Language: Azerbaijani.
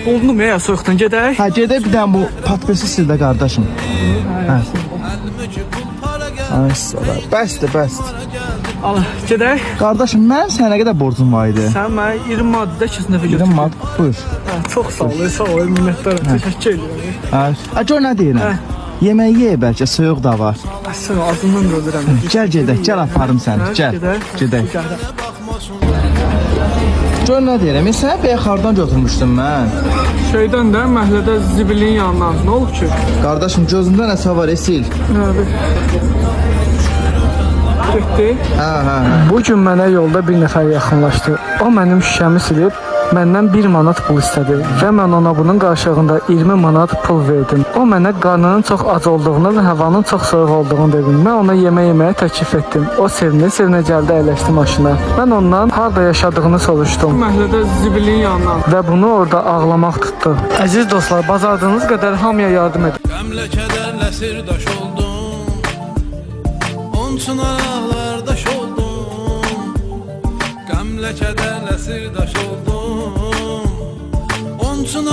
Oldum ya, soyuqdan gedək. Hə, gedək bir dənə bu patpesi sildə qardaşım. Hə. Ay sala. Bəsdir. Al, gedək. Qardaşım, mənim sənə qədər borcum var idi. Sən mənə 20 maddə kesin dəfə 20 manat, buyur. Çox sağ ol, minnətdaram. Təşəkkür edirəm. Hə, gör nə deyirəm. Yemək ye bəlkə, soyuq da var. Sən ağzından da ölürəm. Gəl gedək, gəl aparım səni, gəl. Gedək. Gör nə deyirəm, sən bəyə xardan götürmüşdüm mən. Şeydən də məhəllədə zibilin yanından. Nə olub ki? Qardaşım, gözündə nəsə var, sil. Getdi. Hə. Bu gün mənə yolda bir nəfər yaxınlaşdı. O mənim şüşəmi silib, məndən 1 manat pul istədi və mən ona bunun qarşılığında 20 manat pul verdim. O mənə qarnının çox ac olduğunu və havanın çox soyuq olduğunu dedim. Mən ona yemək yeməyə təklif etdim. O sevinə gəldi, əyləşdi maşına. Mən ondan harda yaşadığını soruşdum. Məhəllədə zibilin yanından. Və bunu orada ağlamaq tutdu. Əziz dostlar, bacardığınız qədər hamıya yardım edin. Qəmlə kədərlə sirdaş oldum. Onçun ağlardaş oldum. Qəmlə kədərlə sirdaş oldum. Onçun